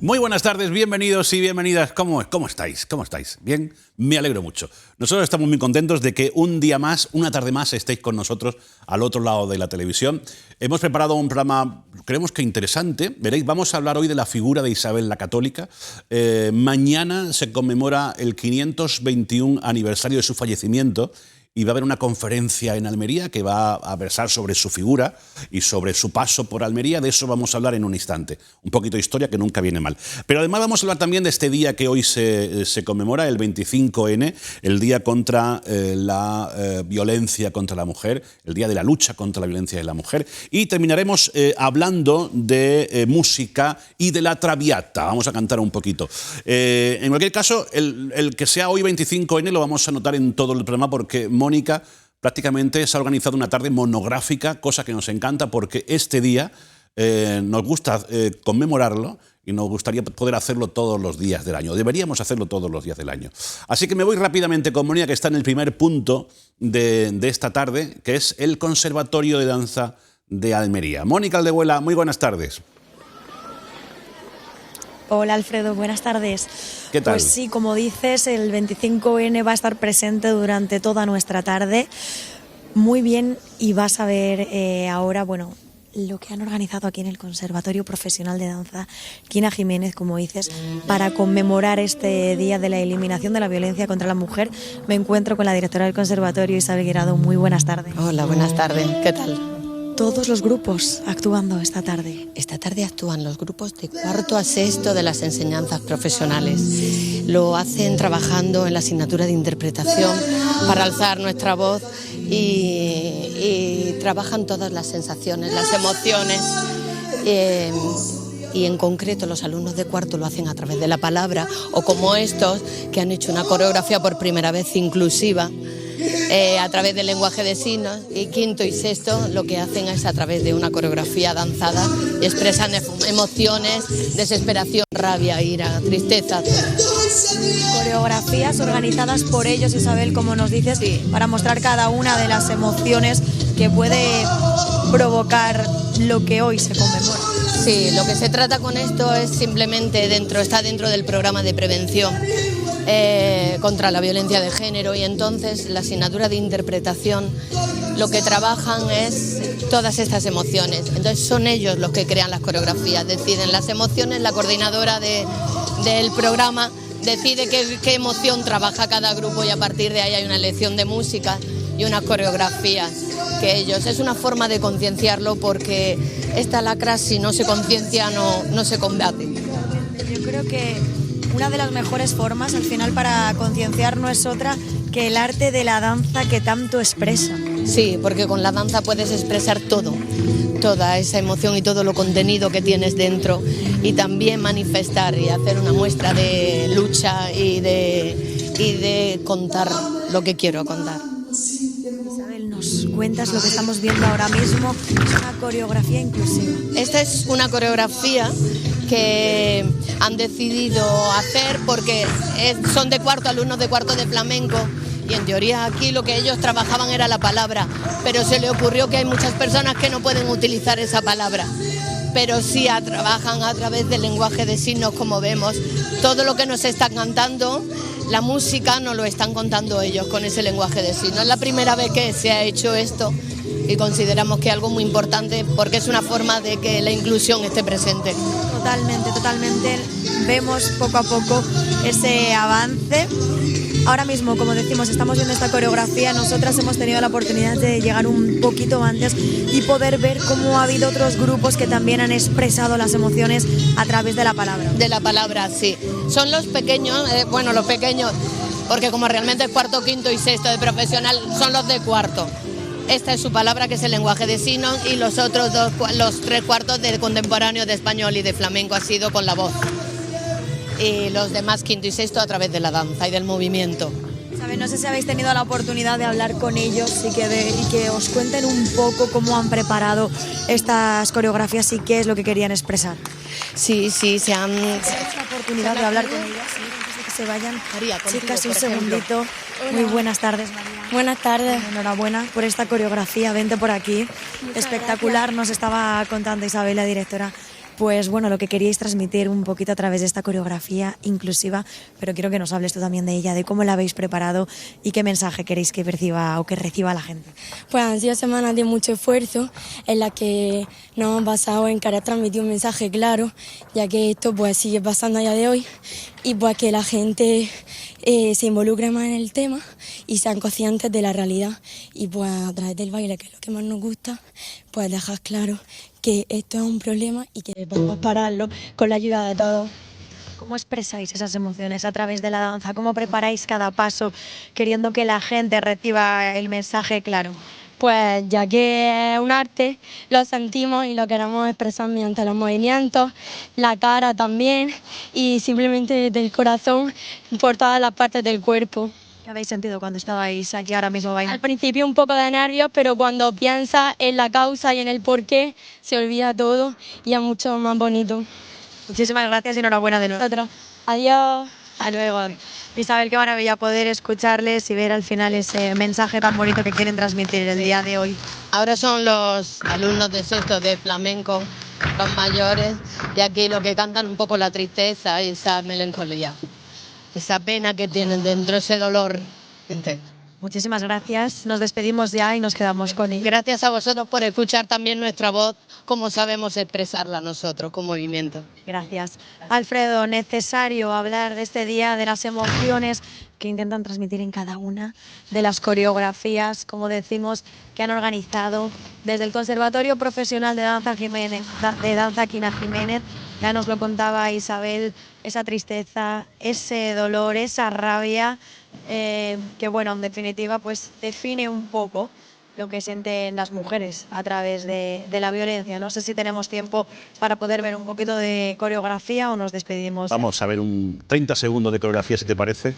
Muy buenas tardes, bienvenidos y bienvenidas. ¿Cómo estáis? ¿Cómo estáis? ¿Bien? Me alegro mucho. Nosotros estamos muy contentos de que un día más, una tarde más, estéis con nosotros al otro lado de la televisión. Hemos preparado un programa, creemos que interesante. Veréis, vamos a hablar hoy de la figura de Isabel la Católica. Mañana se conmemora el 521 aniversario de su fallecimiento. Y va a haber una conferencia en Almería que va a versar sobre su figura y sobre su paso por Almería. De eso vamos a hablar en un instante. Un poquito de historia que nunca viene mal. Pero además vamos a hablar también de este día que hoy se conmemora, el 25N, el día contra la violencia contra la mujer, el día de la lucha contra la violencia de la mujer. Y terminaremos hablando de música y de la Traviata. Vamos a cantar un poquito. En cualquier caso, el que sea hoy 25N lo vamos a notar en todo el programa porque Mónica prácticamente se ha organizado una tarde monográfica, cosa que nos encanta porque este día nos gusta conmemorarlo y nos gustaría poder hacerlo todos los días del año. Deberíamos hacerlo todos los días del año. Así que me voy rápidamente con Mónica, que está en el primer punto de esta tarde, que es el Conservatorio de Danza de Almería. Mónica Aldehuela, muy buenas tardes. Hola Alfredo, buenas tardes. ¿Qué tal? Pues sí, como dices, el 25N va a estar presente durante toda nuestra tarde. Muy bien, y vas a ver ahora, bueno, lo que han organizado aquí en el Conservatorio Profesional de Danza Quina Jiménez, como dices, para conmemorar este día de la eliminación de la violencia contra la mujer. Me encuentro con la directora del Conservatorio, Isabel Guirado. Muy buenas tardes. Hola, buenas tardes. ¿Qué tal? Todos los grupos actuando esta tarde. Esta tarde actúan los grupos de cuarto a sexto de las enseñanzas profesionales. Lo hacen trabajando en la asignatura de interpretación para alzar nuestra voz y trabajan todas las sensaciones, las emociones. Y en concreto los alumnos de cuarto lo hacen a través de la palabra, o como estos que han hecho una coreografía por primera vez inclusiva, a través del lenguaje de signos, y quinto y sexto lo que hacen es a través de una coreografía danzada y expresan emociones, desesperación, rabia, ira, tristeza. Coreografías organizadas por ellos, Isabel, como nos dices, sí, para mostrar cada una de las emociones que puede provocar lo que hoy se conmemora. Sí, lo que se trata con esto es simplemente está dentro del programa de prevención contra la violencia de género, y entonces la asignatura de interpretación lo que trabajan es todas estas emociones. Entonces son ellos los que crean las coreografías, deciden las emociones, la coordinadora del programa decide qué emoción trabaja cada grupo, y a partir de ahí hay una elección de música y unas coreografías que ellos. Es una forma de concienciarlo, porque esta lacra, si no se conciencia, no se combate. Yo creo que una de las mejores formas al final para concienciar no es otra que el arte de la danza que tanto expresa. Sí, porque con la danza puedes expresar todo, toda esa emoción y todo lo contenido que tienes dentro, y también manifestar y hacer una muestra de lucha y de contar lo que quiero contar. Isabel, nos cuentas lo que estamos viendo ahora mismo, es una coreografía inclusiva. Esta es una coreografía que han decidido hacer porque son de cuarto, alumnos de cuarto de flamenco, y en teoría aquí lo que ellos trabajaban era la palabra, pero se le ocurrió que hay muchas personas que no pueden utilizar esa palabra, pero sí trabajan a través del lenguaje de signos, como vemos. Todo lo que nos están cantando, la música, nos lo están contando ellos con ese lenguaje de signos. Es la primera vez que se ha hecho esto, y consideramos que es algo muy importante porque es una forma de que la inclusión esté presente. Totalmente. Vemos poco a poco ese avance. Ahora mismo, como decimos, estamos viendo esta coreografía. Nosotras hemos tenido la oportunidad de llegar un poquito antes y poder ver cómo ha habido otros grupos que también han expresado las emociones a través de la palabra. De la palabra, sí. Son los pequeños, los pequeños, porque como realmente es cuarto, quinto y sexto de profesional, son los de cuarto. esta es su palabra, que es el lenguaje de signos, y los otros los 3/4 de contemporáneo de español y de flamenco ha sido con la voz. Y los demás quinto y sexto a través de la danza y del movimiento. ¿Sabes? No sé si habéis tenido la oportunidad de hablar con ellos y que os cuenten un poco cómo han preparado estas coreografías y qué es lo que querían expresar. Sí, se han... ¿Tienes la oportunidad de hablar con ellas? Sí, antes de que se vayan. María, contigo, Chicas, un por ejemplo. segundito. Muy buenas tardes, María. Buenas tardes. Enhorabuena por esta coreografía, vente por aquí. Espectacular, nos estaba contando Isabel, la directora. Pues bueno, lo que queríais transmitir un poquito a través de esta coreografía inclusiva, pero quiero que nos hables tú también de ella, de cómo la habéis preparado y qué mensaje queréis que perciba o que reciba la gente. Pues han sido semanas de mucho esfuerzo en las que nos hemos basado en querer transmitir un mensaje claro, ya que esto pues sigue pasando a día de hoy, y pues que la gente se involucre más en el tema y sean conscientes de la realidad, y pues a través del baile, que es lo que más nos gusta, pues dejar claro que esto es un problema y que podemos pararlo con la ayuda de todos. ¿Cómo expresáis esas emociones a través de la danza? ¿Cómo preparáis cada paso queriendo que la gente reciba el mensaje claro? Pues ya que es un arte, lo sentimos y lo queremos expresar mediante los movimientos, la cara también, y simplemente del corazón por todas las partes del cuerpo. ¿Qué habéis sentido cuando estabais aquí ahora mismo bailando? Al principio un poco de nervios, pero cuando piensas en la causa y en el porqué, se olvida todo y es mucho más bonito. Muchísimas gracias y enhorabuena de nuevo. Nosotros. Adiós. Hasta luego. Isabel, qué maravilla poder escucharles y ver al final ese mensaje tan bonito que quieren transmitir el día de hoy. Ahora son los alumnos de sexto de flamenco, los mayores, de aquí lo que cantan un poco la tristeza y esa melancolía, esa pena que tienen dentro, ese dolor. Muchísimas gracias. Nos despedimos ya y nos quedamos con ellos. Gracias a vosotros por escuchar también nuestra voz, como sabemos expresarla nosotros con movimiento. Gracias. Alfredo, necesario hablar de este día, de las emociones que intentan transmitir en cada una de las coreografías, como decimos, que han organizado desde el Conservatorio Profesional de Danza Jiménez, de Danza Quina Jiménez. Ya nos lo contaba Isabel, esa tristeza, ese dolor, esa rabia, que bueno, en definitiva, pues define un poco lo que sienten las mujeres a través de la violencia. No sé si tenemos tiempo para poder ver un poquito de coreografía o nos despedimos. Vamos a ver un 30 segundos de coreografía, si te parece.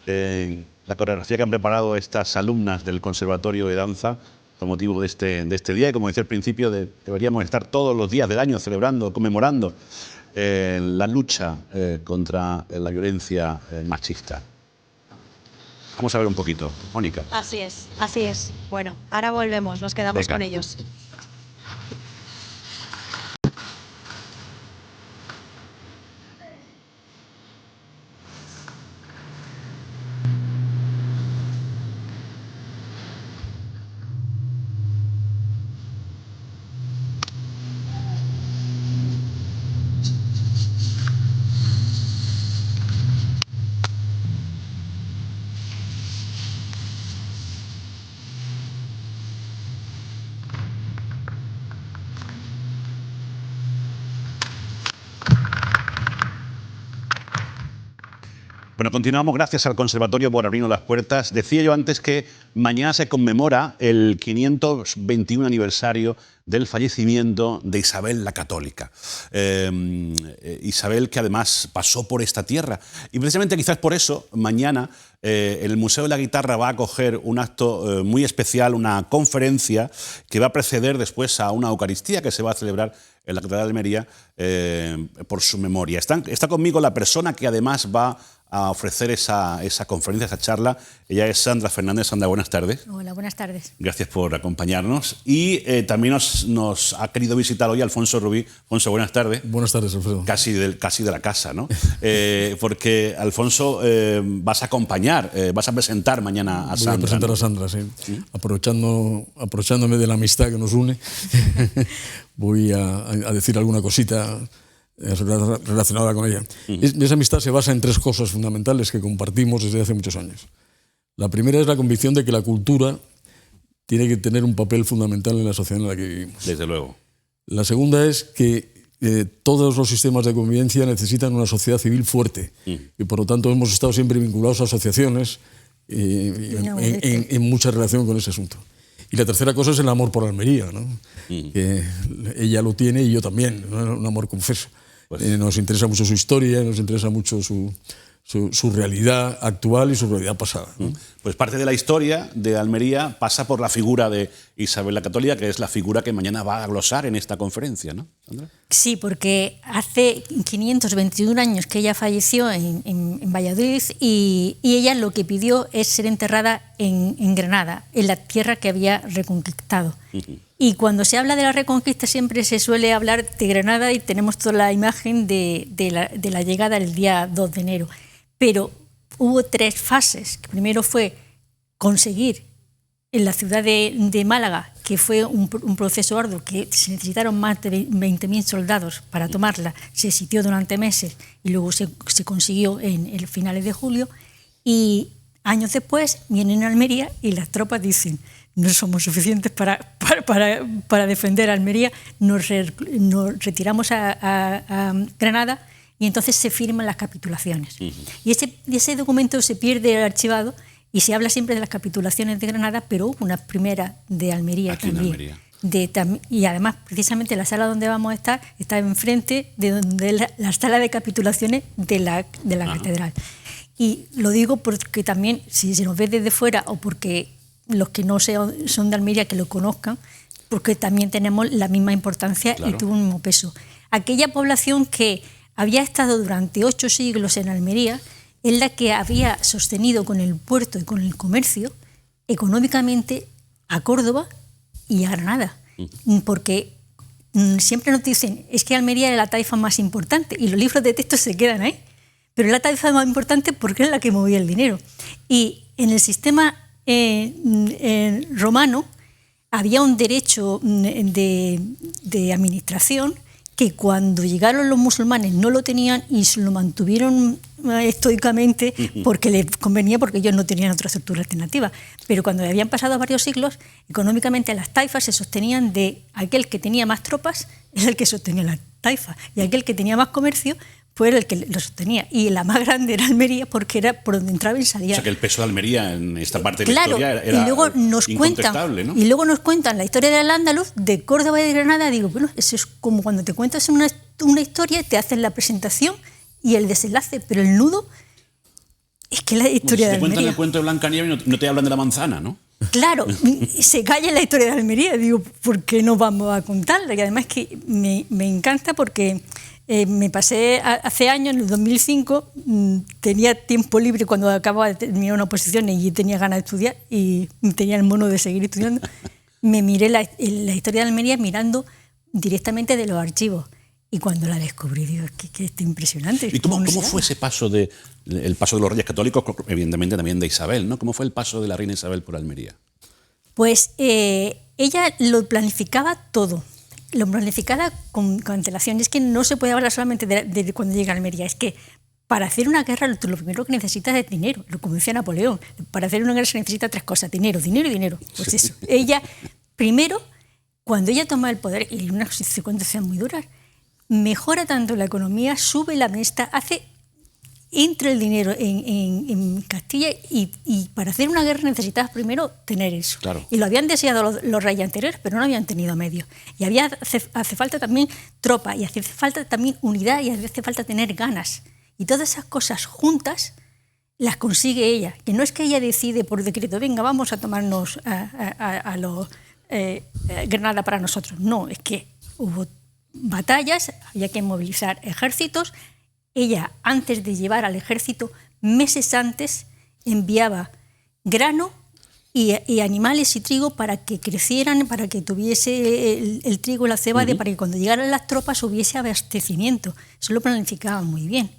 La coreografía que han preparado estas alumnas del Conservatorio de Danza con motivo de este día. Y como decía al principio, deberíamos estar todos los días del año celebrando, conmemorando la lucha contra la violencia machista. Vamos a ver un poquito, Mónica. Así es, así es. Bueno, ahora volvemos, nos quedamos Venga. con ellos. Bueno, continuamos. Gracias al Conservatorio por abrirnos las puertas. Decía yo antes que mañana se conmemora el 521 aniversario del fallecimiento de Isabel la Católica. Isabel, que además pasó por esta tierra. Y precisamente quizás por eso, mañana el Museo de la Guitarra va a acoger un acto muy especial, una conferencia que va a preceder después a una Eucaristía que se va a celebrar en la Catedral de Almería por su memoria. Está conmigo la persona que además va a ofrecer esa conferencia, esa charla. Ella es Sandra Fernández. Sandra, buenas tardes. Hola, buenas tardes. Gracias por acompañarnos. Y también nos ha querido visitar hoy Alfonso Rubí. Alfonso, buenas tardes. Buenas tardes, Alfredo. Casi de la casa, ¿no? Porque, Alfonso, vas a acompañar, vas a presentar mañana a Sandra. Voy a presentar ¿no? a Sandra, sí. ¿Sí? Aprovechándome de la amistad que nos une, voy a decir alguna cosita relacionada con ella. Esa amistad se basa en tres cosas fundamentales que compartimos desde hace muchos años. La primera es la convicción de que la cultura tiene que tener un papel fundamental en la sociedad en la que vivimos. Desde luego. La segunda es que todos los sistemas de convivencia necesitan una sociedad civil fuerte y por lo tanto hemos estado siempre vinculados a asociaciones en mucha relación con ese asunto. Y la tercera cosa es el amor por Almería, ¿no? Que ella lo tiene y yo también, ¿no? Un amor confeso. Pues, nos interesa mucho su historia, nos interesa mucho su realidad actual y su realidad pasada, ¿no? Pues parte de la historia de Almería pasa por la figura de Isabel la Católica, que es la figura que mañana va a glosar en esta conferencia, ¿no, Sandra? Sí, porque hace 521 años que ella falleció en Valladolid y ella lo que pidió es ser enterrada en Granada, en la tierra que había reconquistado. Y cuando se habla de la Reconquista siempre se suele hablar de Granada y tenemos toda la imagen de la llegada el día 2 de enero. Pero hubo 3 fases. Primero fue conseguir en la ciudad de Málaga, que fue un proceso arduo, que se necesitaron más de 20.000 soldados para tomarla, se sitió durante meses y luego se consiguió en finales de julio. Y años después vienen a Almería y las tropas dicen: no somos suficientes para defender Almería, nos retiramos a Granada. Y entonces se firman las capitulaciones. Y ese documento se pierde archivado y se habla siempre de las capitulaciones de Granada, pero hubo una primera de Almería aquí también. Y además, precisamente, la sala donde vamos a estar está enfrente de donde la sala de capitulaciones de la catedral. Y lo digo porque también, si se nos ve desde fuera o porque los que no son de Almería que lo conozcan, porque también tenemos la misma importancia, claro, y tuvo un mismo peso. Aquella población que había estado durante 8 siglos en Almería, es la que había sostenido con el puerto y con el comercio económicamente a Córdoba y a Granada. Porque siempre nos dicen, es que Almería era la taifa más importante, y los libros de texto se quedan ahí. Pero es la taifa más importante porque es la que movía el dinero. Y en el sistema romano había un derecho de administración que cuando llegaron los musulmanes no lo tenían y se lo mantuvieron estoicamente porque les convenía, porque ellos no tenían otra estructura alternativa. Pero cuando habían pasado varios siglos, económicamente las taifas se sostenían de aquel que tenía más tropas, es el que sostenía la taifa, y aquel que tenía más comercio fue el que lo sostenía. Y la más grande era Almería porque era por donde entraba y salía. O sea que el peso de Almería en esta parte de la historia era y luego nos incontestable, ¿no? Y luego nos cuentan la historia del Al-Ándalus, de Córdoba y de Granada. Digo, bueno, eso es como cuando te cuentas una historia, te hacen la presentación y el desenlace, pero el nudo es que la historia de Almería. Te cuentan el cuento de Blancanieves y no te hablan de la manzana, ¿no? Claro, se calla la historia de Almería. Digo, ¿por qué no vamos a contarla? Y además que me encanta porque me pasé hace años, en el 2005, tenía tiempo libre cuando acababa de terminar una oposición y tenía ganas de estudiar y tenía el mono de seguir estudiando. Me miré la historia de Almería mirando directamente de los archivos. Y cuando la descubrí, digo, que es impresionante. ¿Y cómo fue ese paso el paso de los reyes católicos, evidentemente también de Isabel, ¿no? ¿Cómo fue el paso de la reina Isabel por Almería? Pues ella lo planificaba todo. Lo planificaba con antelación. Es que no se puede hablar solamente de cuando llega a Almería. Es que para hacer una guerra lo primero que necesitas es dinero. Como decía Napoleón, para hacer una guerra se necesita 3 cosas: dinero, dinero y dinero. Pues eso. Ella, primero, cuando ella toma el poder, y unas circunstancias muy duras, mejora tanto la economía, sube la mesta, entra el dinero en Castilla y para hacer una guerra necesitabas primero tener eso. Claro. Y lo habían deseado los reyes anteriores, pero no habían tenido medios. Y hace falta también tropa, y hace falta también unidad, y hace falta tener ganas. Y todas esas cosas juntas las consigue ella. Que no es que ella decide por decreto, venga, vamos a tomarnos Granada para nosotros. No, es que hubo batallas, había que movilizar ejércitos. Ella, antes de llevar al ejército, meses antes, enviaba grano y animales y trigo para que crecieran, para que tuviese el trigo y la cebada, para que cuando llegaran las tropas hubiese abastecimiento. Eso lo planificaba muy bien.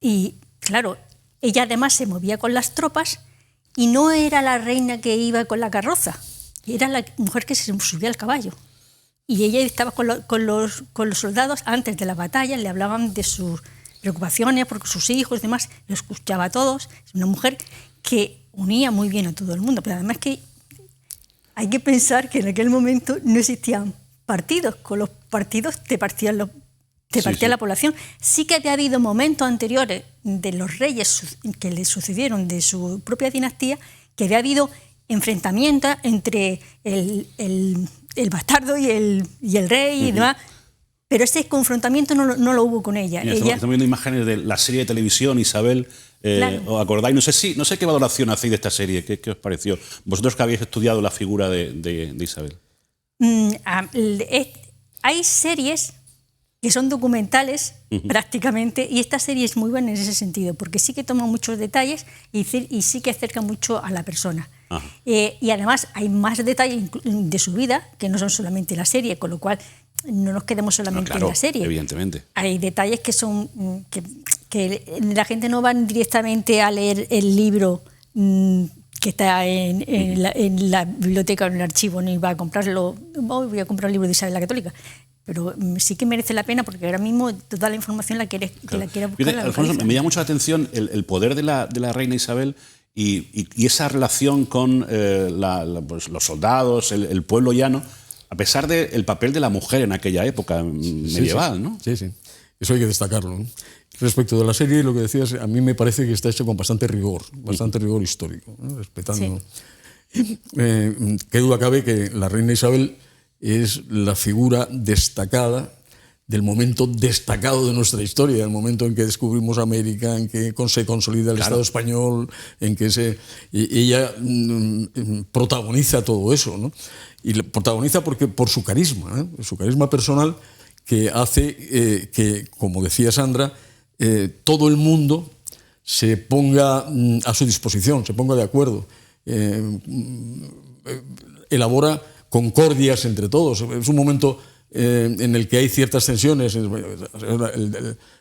Y claro, ella además se movía con las tropas y no era la reina que iba con la carroza, era la mujer que se subía al caballo. Y ella estaba con los soldados antes de la batalla, le hablaban de sus preocupaciones por sus hijos y demás, lo escuchaba a todos. Es una mujer que unía muy bien a todo el mundo, pero además que hay que pensar que en aquel momento no existían partidos. Con los partidos te partía la población. Sí que había habido momentos anteriores de los reyes que le sucedieron de su propia dinastía, que había habido enfrentamiento entre el bastardo y el rey y demás. Pero ese confrontamiento no lo hubo con ella. Mira, estamos viendo imágenes de la serie de televisión, Isabel. Claro. ¿Os acordáis? No sé qué valoración hacéis de esta serie. ¿Qué os pareció? Vosotros que habéis estudiado la figura de Isabel. Hay series que son documentales prácticamente, y esta serie es muy buena en ese sentido, porque sí que toma muchos detalles y sí que acerca mucho a la persona. Y además hay más detalles de su vida que no son solamente la serie, con lo cual no nos quedemos solamente en la serie. Evidentemente. Hay detalles que son que la gente no va directamente a leer el libro que está en la biblioteca o en el archivo, ni va a comprarlo. Voy a comprar un libro de Isabel la Católica. Pero sí que merece la pena, porque ahora mismo toda la información la quiere buscar. Alfonso, me llama mucho la atención el poder de la reina Isabel y esa relación con pues, los soldados, el pueblo llano, a pesar del papel de la mujer en aquella época medieval, sí. ¿no? Sí. Eso hay que destacarlo, ¿no? Respecto de la serie, lo que decías, a mí me parece que está hecho con bastante rigor histórico, ¿no? Respetando. Sí. Qué duda cabe que la reina Isabel es la figura destacada del momento destacado de nuestra historia, el momento en que descubrimos América, en que se consolida el Estado español, en que ella protagoniza todo eso, ¿no? Y protagoniza por su carisma personal, que hace que, como decía Sandra, todo el mundo se ponga a su disposición, se ponga de acuerdo, elabora concordias entre todos. Es un momento en el que hay ciertas tensiones.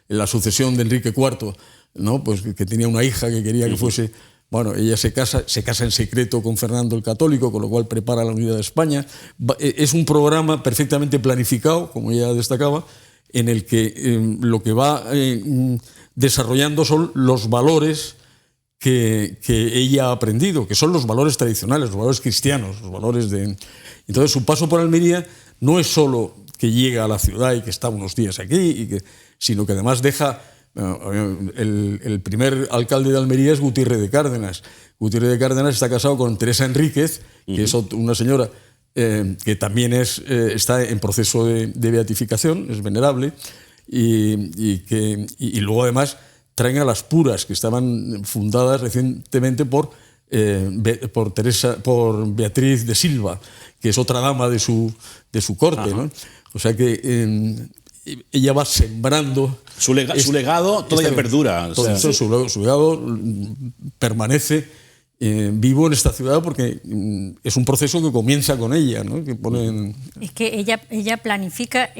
La sucesión de Enrique IV, ¿no? Pues que tenía una hija que quería que fuese... Bueno, ella se casa en secreto con Fernando el Católico, con lo cual prepara la unidad de España. Es un programa perfectamente planificado, como ella destacaba, en el que lo que va desarrollando son los valores que ella ha aprendido, que son los valores tradicionales, los valores cristianos, los valores de... Entonces, su paso por Almería no es solo que llega a la ciudad y que está unos días aquí, sino que además deja... El primer alcalde de Almería es Gutiérrez de Cárdenas. Gutiérrez de Cárdenas está casado con Teresa Enríquez, que es una señora que también está en proceso de beatificación, es venerable, y luego además traen a las puras, que estaban fundadas recientemente por Beatriz de Silva, que es otra dama de su corte, ¿no? O sea que ella va sembrando... Su legado todavía perdura. Su legado permanece vivo en esta ciudad porque es un proceso que comienza con ella, ¿no? Es que ella planifica...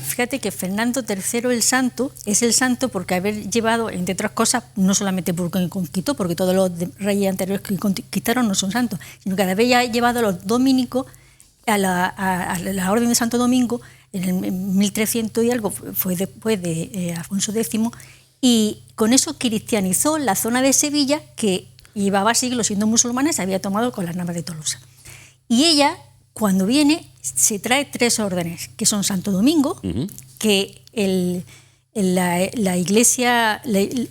fíjate que Fernando III el Santo es el santo porque haber llevado, entre otras cosas, no solamente porque conquistó, porque todos los reyes anteriores que conquistaron no son santos, sino que haber llevado a los dominicos a la Orden de Santo Domingo en 1300 y algo, fue después de Alfonso X, y con eso cristianizó la zona de Sevilla, que llevaba siglos siendo musulmana y se había tomado con las navas de Tolosa. Y ella, cuando viene, se trae 3 órdenes, que son Santo Domingo, que la iglesia de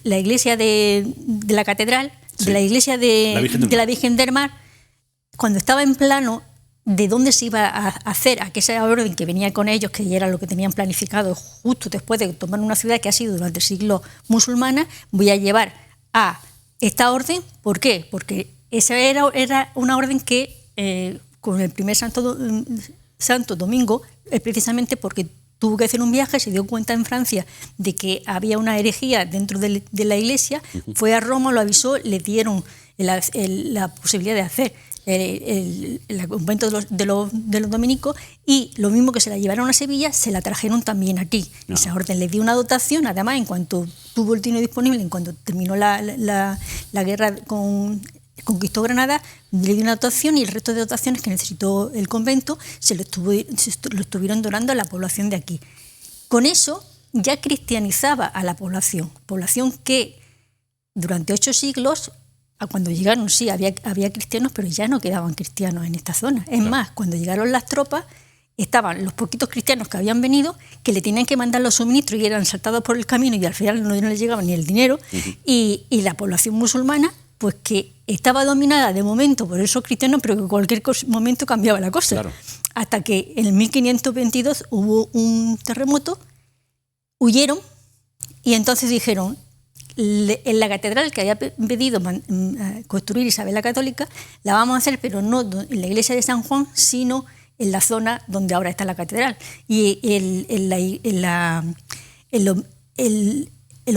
la catedral, de la iglesia de la Virgen del Mar, cuando estaba en plano de dónde se iba a hacer aquella orden que venía con ellos, que era lo que tenían planificado justo después de tomar una ciudad que ha sido durante siglos musulmana, voy a llevar a esta orden. ¿Por qué? Porque esa era una orden que con el primer Santo Domingo, precisamente porque tuvo que hacer un viaje, se dio cuenta en Francia de que había una herejía dentro de la iglesia, fue a Roma, lo avisó, le dieron la posibilidad de hacer el convento de los dominicos, y lo mismo que se la llevaron a Sevilla, se la trajeron también aquí. Esa orden le dio una dotación, además, en cuanto tuvo el dinero disponible, en cuanto terminó la guerra conquistó Granada, le dio una dotación, y el resto de dotaciones que necesitó el convento se lo estuvieron donando a la población de aquí. Con eso ya cristianizaba a la población que durante 8 siglos, cuando llegaron, sí, había cristianos, pero ya no quedaban cristianos en esta zona. Es más, cuando llegaron las tropas, estaban los poquitos cristianos que habían venido, que le tenían que mandar los suministros y eran saltados por el camino, y al final no les llegaba ni el dinero, y la población musulmana pues que estaba dominada de momento por esos cristianos, pero que en cualquier momento cambiaba la cosa. Claro. Hasta que en 1522 hubo un terremoto, huyeron y entonces dijeron, en la catedral que había pedido construir Isabel la Católica, la vamos a hacer, pero no en la iglesia de San Juan, sino en la zona donde ahora está la catedral. Y el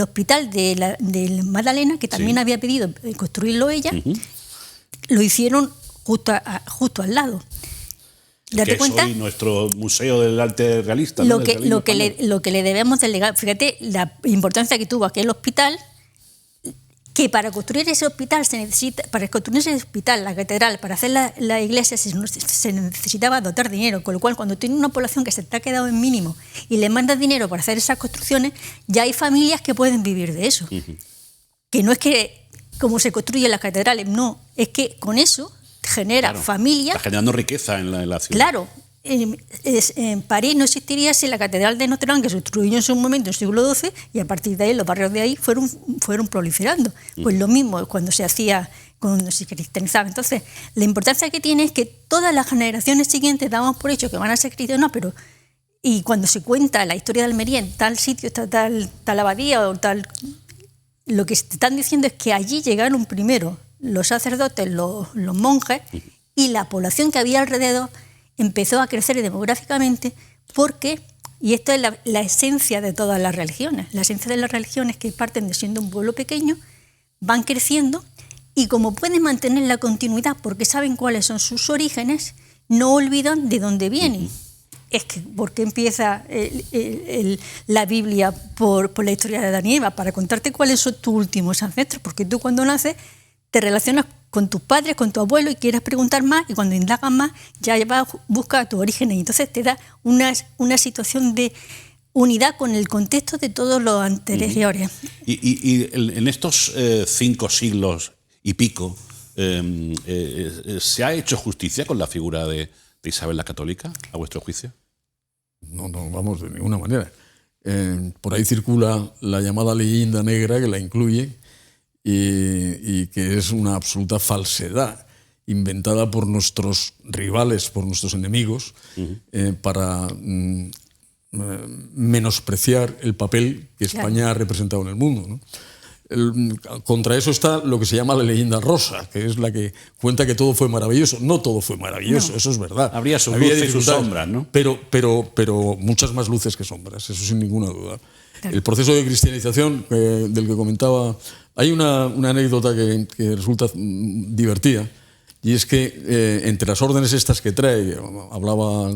hospital de Magdalena, que también había pedido construirlo ella, lo hicieron justo al lado. Que es hoy nuestro Museo del Arte Realista. Lo, ¿no? que le debemos del legado. Fíjate la importancia que tuvo aquel hospital, que para construir ese hospital la catedral, para hacer la iglesia se necesitaba dotar dinero, con lo cual cuando tiene una población que se te ha quedado en mínimo y le mandas dinero para hacer esas construcciones, ya hay familias que pueden vivir de eso. Que no es que como se construyen las catedrales, no, es que con eso genera familias. Está generando riqueza en la ciudad. Claro. En París no existiría si la catedral de Notre Dame, que se construyó en su momento en el siglo XII, y a partir de ahí los barrios de ahí fueron proliferando. Pues lo mismo cuando se cristianizaba. Entonces, la importancia que tiene es que todas las generaciones siguientes damos por hecho que van a ser cristianos, pero y cuando se cuenta la historia de Almería, en tal sitio está tal abadía o tal, lo que te están diciendo es que allí llegaron primero los sacerdotes, los monjes, y la población que había alrededor empezó a crecer demográficamente porque, y esto es la esencia de todas las religiones, la esencia de las religiones que parten de siendo un pueblo pequeño, van creciendo y como pueden mantener la continuidad porque saben cuáles son sus orígenes, no olvidan de dónde vienen. Es que, ¿por qué empieza la Biblia por la historia de Adán y Eva? Para contarte cuáles son tus últimos ancestros, porque tú cuando naces te relacionas con tus padres, con tu abuelo y quieres preguntar más y cuando indagas más ya vas a buscar tus orígenes y entonces te da una situación de unidad con el contexto de todos los anteriores. Y en estos 5 siglos y pico, ¿se ha hecho justicia con la figura de Isabel la Católica, a vuestro juicio? No, vamos, de ninguna manera. Por ahí circula la llamada leyenda negra que la incluye, y que es una absoluta falsedad inventada por nuestros rivales, por nuestros enemigos, para menospreciar el papel que España ha representado en el mundo, ¿no? Contra eso está lo que se llama la leyenda rosa, que es la que cuenta que todo fue maravilloso. No todo fue maravilloso, eso es verdad. Había sus luces y sus sombras, ¿no? Pero muchas más luces que sombras, eso sin ninguna duda. Claro. El proceso de cristianización del que comentaba, hay una anécdota que resulta divertida, y es que entre las órdenes estas que trae, hablaba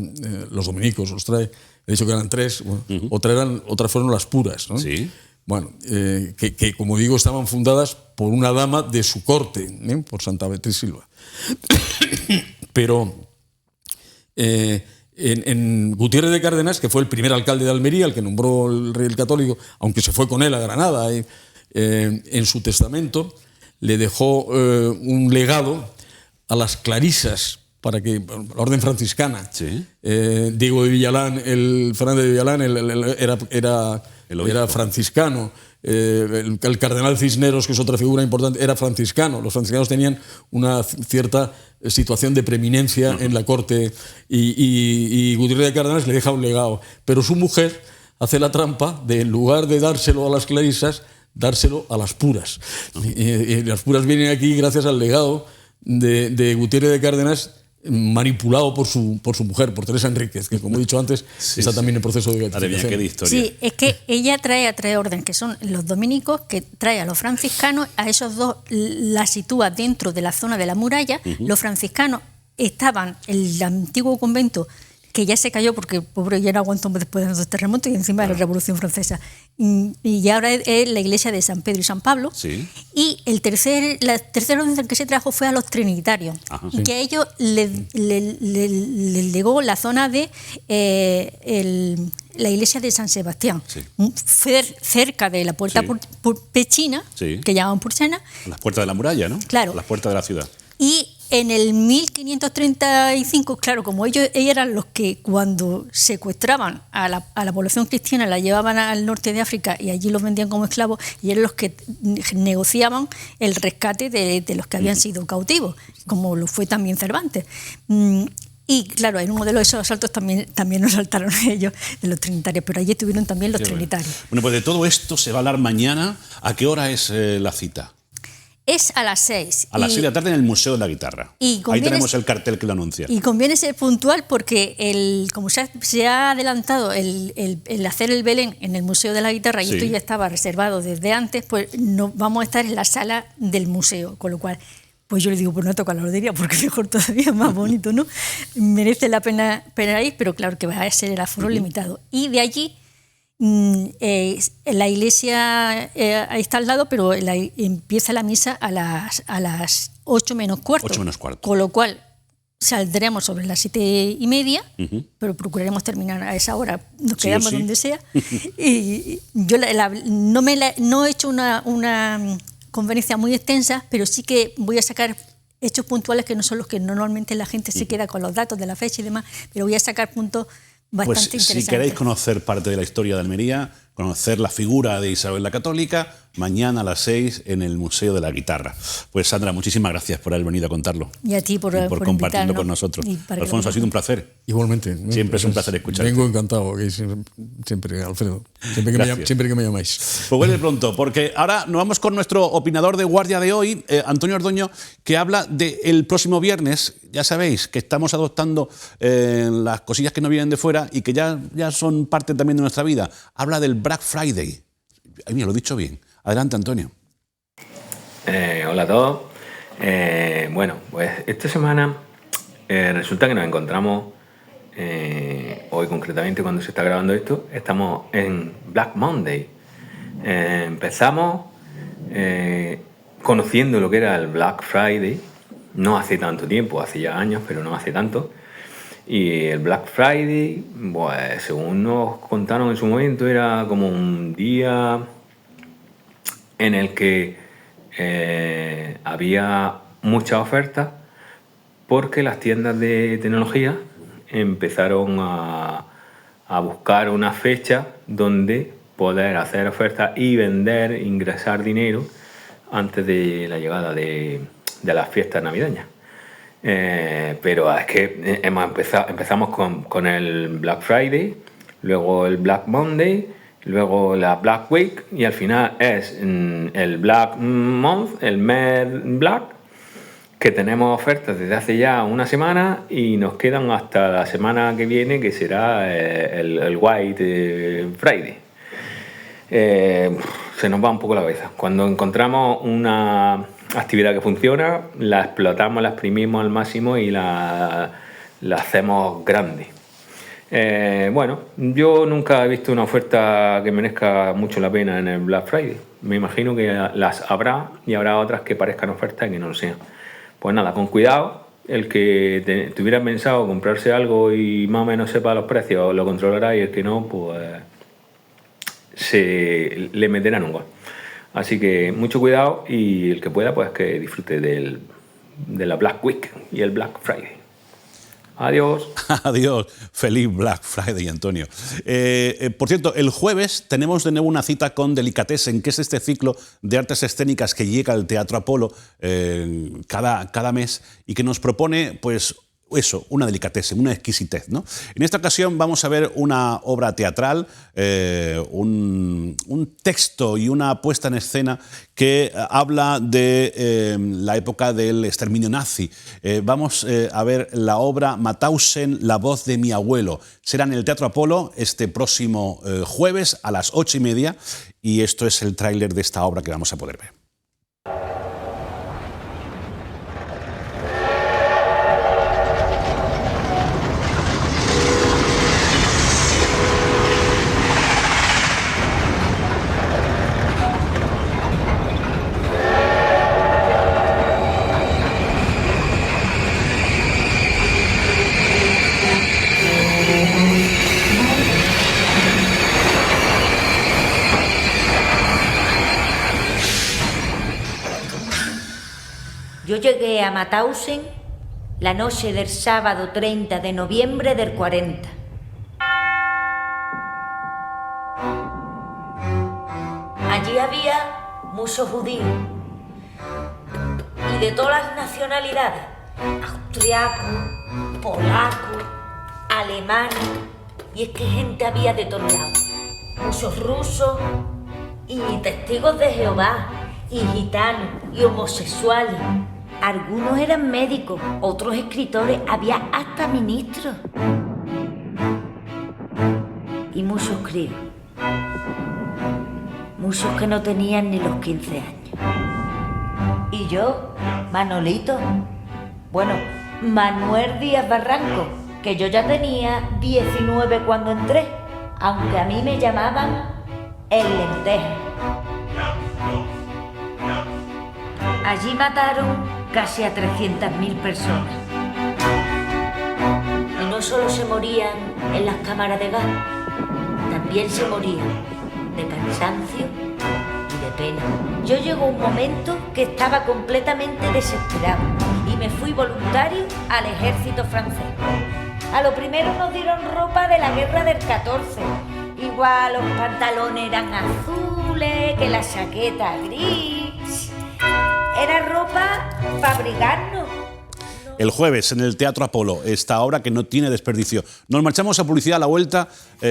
los dominicos, los trae, he dicho que eran 3, bueno, otras fueron las puras, ¿no? Sí. Bueno, que como digo estaban fundadas por una dama de su corte, por Santa Beatriz Silva. Pero en Gutiérrez de Cárdenas, que fue el primer alcalde de Almería, el que nombró el rey el católico, aunque se fue con él a Granada, en su testamento le dejó un legado a las clarisas para que la orden franciscana. Sí. Diego de Villalán, Fernández de Villalán era franciscano. El cardenal Cisneros, que es otra figura importante, era franciscano. Los franciscanos tenían una cierta situación de preeminencia en la corte y Gutiérrez de Cárdenas le deja un legado. Pero su mujer hace la trampa de, en lugar de dárselo a las clarisas, dárselo a las puras. Y las puras vienen aquí gracias al legado de Gutiérrez de Cárdenas, manipulado por su mujer, por Teresa Enríquez, que como he dicho antes, está también en proceso de beatificación. Sí, es que ella trae orden, que son los dominicos, que trae a los franciscanos, a esos dos la sitúa dentro de la zona de la muralla. Los franciscanos estaban en el antiguo convento, que ya se cayó porque el pobre ya no aguantó después de los terremotos y encima de la Revolución Francesa. Y ahora es la iglesia de San Pedro y San Pablo. Sí. Y la tercera orden que se trajo fue a los trinitarios. Ajá, sí. Que a ellos les llegó la zona de la iglesia de San Sebastián, sí. Cerca de la puerta pechina, sí. Que llamaban Purchena. Las puertas de la muralla, ¿no? Claro. Las puertas de la ciudad. Y En el 1535, claro, como ellos eran los que cuando secuestraban a la población cristiana la llevaban al norte de África y allí los vendían como esclavos, y eran los que negociaban el rescate de los que habían sido cautivos, como lo fue también Cervantes. Y claro, en uno de esos asaltos también nos saltaron ellos, de los trinitarios, pero allí estuvieron también los trinitarios. Bueno, pues de todo esto se va a hablar mañana. ¿A qué hora es la cita? Es a las 6. A las 6 de la tarde en el Museo de la Guitarra. Ahí tenemos el cartel que lo anuncia. Y conviene ser puntual porque, como se ha adelantado el hacer el Belén en el Museo de la Guitarra, y esto ya estaba reservado desde antes, pues no, vamos a estar en la sala del museo, con lo cual, pues yo le digo, pues no toca la lotería, porque mejor todavía, más bonito, ¿no? Merece la pena ir, pero claro que va a ser el aforo limitado. Y de allí, la iglesia está al lado, pero empieza la misa a las 8 menos cuarto. 8 menos cuarto. Con lo cual saldremos sobre las 7:30, pero procuraremos terminar a esa hora. Nos quedamos donde sea. Y yo no he hecho una conferencia muy extensa, pero sí que voy a sacar hechos puntuales que no son los que normalmente la gente se queda con los datos de la fecha y demás, pero voy a sacar puntos bastante interesantes. Si queréis conocer parte de la historia de Almería, conocer la figura de Isabel la Católica, mañana a las 6 en el Museo de la Guitarra. Pues Sandra, muchísimas gracias por haber venido a contarlo. Y a ti por compartirlo con nosotros. Alfonso, ha sido un placer. Igualmente. Siempre es un placer escucharte. Vengo encantado, siempre, Alfredo. Siempre que me llamáis. Pues vuelve pronto, porque ahora nos vamos con nuestro opinador de guardia de hoy, Antonio Ordoño, que habla del próximo viernes. Ya sabéis que estamos adoptando las cosillas que nos vienen de fuera y que ya son parte también de nuestra vida. Habla del Black Friday. Ay, mira, lo he dicho bien. Adelante, Antonio. Hola a todos. Bueno, pues esta semana resulta que nos encontramos, hoy concretamente cuando se está grabando esto, estamos en Black Monday. Empezamos conociendo lo que era el Black Friday, no hace tanto tiempo, hace ya años, pero no hace tanto. Y el Black Friday, pues según nos contaron en su momento, era como un día en el que había muchas ofertas porque las tiendas de tecnología empezaron a buscar una fecha donde poder hacer ofertas y vender, ingresar dinero antes de la llegada de las fiestas navideñas. Pero es que empezamos con el Black Friday, luego el Black Monday, luego la Black Week y al final es el Black Month, el mes Black, que tenemos ofertas desde hace ya una semana y nos quedan hasta la semana que viene, que será el White Friday. Se nos va un poco la cabeza. Cuando encontramos una actividad que funciona, la explotamos, la exprimimos al máximo y la hacemos grande. Bueno, yo nunca he visto una oferta que merezca mucho la pena en el Black Friday. Me imagino que las habrá y habrá otras que parezcan ofertas y que no lo sean. Pues nada, con cuidado. El que tuviera pensado comprarse algo y más o menos sepa los precios lo controlará, y el que no, pues se le meterán un gol. Así que mucho cuidado, y el que pueda, pues que disfrute de la Black Week y el Black Friday. Adiós. Adiós. Feliz Black Friday, Antonio. Por cierto, el jueves tenemos de nuevo una cita con Delicatessen, que es este ciclo de artes escénicas que llega al Teatro Apolo cada mes y que nos propone, pues, eso, una delicatessen, una exquisitez, ¿no? En esta ocasión vamos a ver una obra teatral, un texto y una puesta en escena que habla de la época del exterminio nazi. Vamos a ver la obra Mauthausen, la voz de mi abuelo. Será en el Teatro Apolo este próximo jueves a las 8:30, y esto es el tráiler de esta obra que vamos a poder ver. Yo llegué a Mauthausen la noche del sábado 30 de noviembre del 40. Allí había muchos judíos y de todas las nacionalidades, austriacos, polacos, alemanes, y es que gente había de todos lados, muchos rusos y testigos de Jehová, y gitanos y homosexuales. Algunos eran médicos, otros escritores, había hasta ministros. Y muchos críos. Muchos que no tenían ni los 15 años. Y yo, Manolito, bueno, Manuel Díaz Barranco, que yo ya tenía 19 cuando entré, aunque a mí me llamaban el Lenteja. Allí mataron casi a 300.000 personas. Y no solo se morían en las cámaras de gas, también se morían de cansancio y de pena. Yo llegó un momento que estaba completamente desesperado y me fui voluntario al ejército francés. A lo primero nos dieron ropa de la guerra del 14. Igual los pantalones eran azules, que la chaqueta gris. Era ropa para abrigarnos. El jueves en el Teatro Apolo, esta obra que no tiene desperdicio. Nos marchamos a publicidad a la vuelta,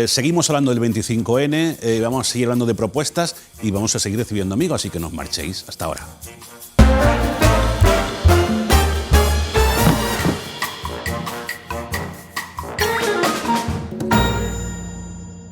seguimos hablando del 25N, vamos a seguir hablando de propuestas y vamos a seguir recibiendo amigos, así que no os marchéis. Hasta ahora.